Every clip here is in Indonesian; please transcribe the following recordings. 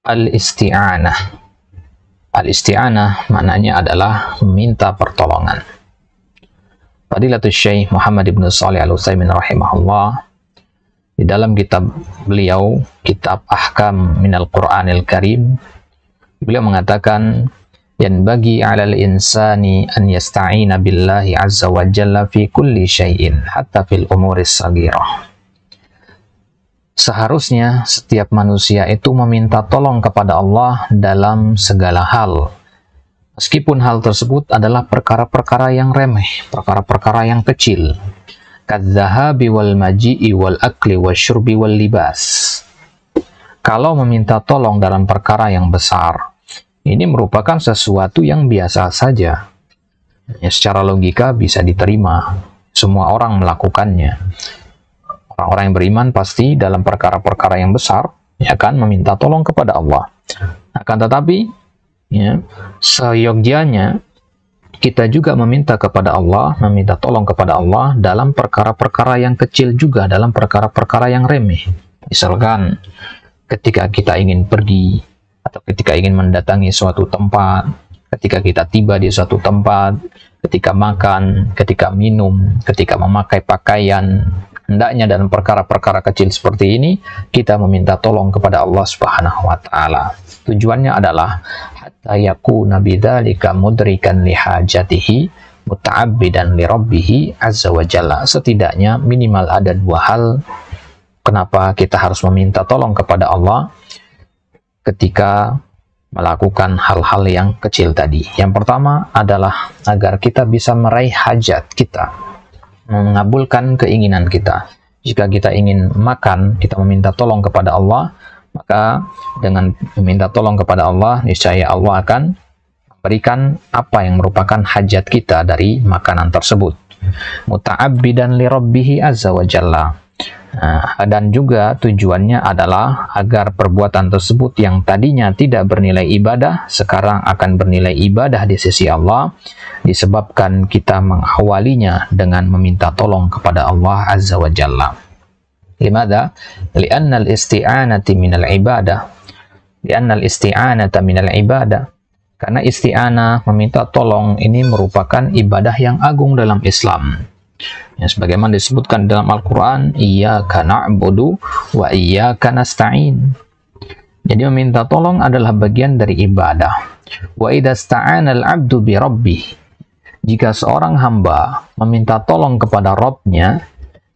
Al-isti'anah. Al-isti'anah maknanya adalah meminta pertolongan. Fadilatul Syekh Muhammad ibn Shalih Al-Utsaimin rahimahullah, di dalam kitab beliau, kitab Ahkam Minal Qur'anil Karim, beliau mengatakan, yanbaghi 'alal insani an yasta'ina billahi azza wa jalla fi kulli syai'in hatta fil umuris saghirah. Seharusnya setiap manusia itu meminta tolong kepada Allah dalam segala hal, meskipun hal tersebut adalah perkara-perkara yang remeh, perkara-perkara yang kecil, kadzahabi wal maji'i wal akli wasyurbi wal libas. Kalau meminta tolong dalam perkara yang besar, ini merupakan sesuatu yang biasa saja, ya, secara logika bisa diterima, semua orang melakukannya. Orang-orang yang beriman pasti dalam perkara-perkara yang besar ya kan meminta tolong kepada Allah. Akan tetapi ya, seyogyanya kita juga meminta kepada Allah, meminta tolong kepada Allah dalam perkara-perkara yang kecil juga, dalam perkara-perkara yang remeh. Misalkan ketika kita ingin pergi atau ketika ingin mendatangi suatu tempat, ketika kita tiba di suatu tempat, ketika makan, ketika minum, ketika memakai pakaian, hendaknya dalam perkara-perkara kecil seperti ini kita meminta tolong kepada Allah Subhanahu wa taala. Tujuannya adalah hatta yakuna bidzalika mudrikan li hajatihi muta'abbidan li rabbih azza wa jalla. Setidaknya minimal ada dua hal kenapa kita harus meminta tolong kepada Allah ketika melakukan hal-hal yang kecil tadi. Yang pertama adalah agar kita bisa meraih hajat kita, mengabulkan keinginan kita. Jika kita ingin makan, kita meminta tolong kepada Allah, maka dengan meminta tolong kepada Allah, niscaya Allah akan memberikan apa yang merupakan hajat kita dari makanan tersebut. Muta'abbidan li rabbih azza wa jalla. Dan juga tujuannya adalah agar perbuatan tersebut yang tadinya tidak bernilai ibadah sekarang akan bernilai ibadah di sisi Allah, disebabkan kita mengawalinya dengan meminta tolong kepada Allah azza wa jalla. Limadha? Li'anna al-isti'anati minal ibadah. Li'anna al-isti'anata minal ibadah. Karena isti'anah, meminta tolong, ini merupakan ibadah yang agung dalam Islam. Ya, sebagaimana disebutkan dalam Al-Quran, iyyaka na'budu wa iyyaka nasta'in. Jadi meminta tolong adalah bagian dari ibadah. Wa idza sta'ana al-'abdu bi rabbih. Jika seorang hamba meminta tolong kepada Rabb-nya,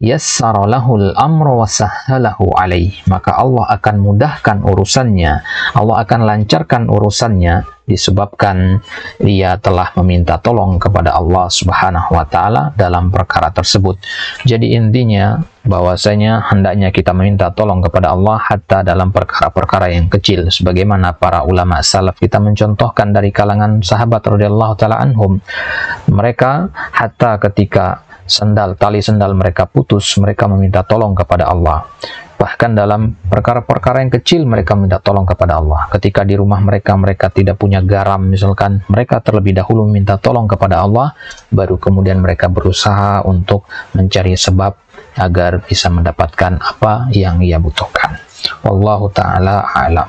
yassara lahul amra wa sahhalahu alaih, maka Allah akan mudahkan urusannya, Allah akan lancarkan urusannya, disebabkan dia telah meminta tolong kepada Allah Subhanahu wa taala dalam perkara tersebut. Jadi intinya bahwasanya hendaknya kita meminta tolong kepada Allah hatta dalam perkara-perkara yang kecil, sebagaimana para ulama salaf kita mencontohkan dari kalangan sahabat radhiyallahu taala anhum. Mereka hatta ketika tali sendal mereka putus, mereka meminta tolong kepada Allah. Bahkan dalam perkara-perkara yang kecil mereka minta tolong kepada Allah. Ketika di rumah mereka tidak punya garam misalkan, mereka terlebih dahulu meminta tolong kepada Allah, baru kemudian mereka berusaha untuk mencari sebab agar bisa mendapatkan apa yang ia butuhkan. Wallahu ta'ala a'lam.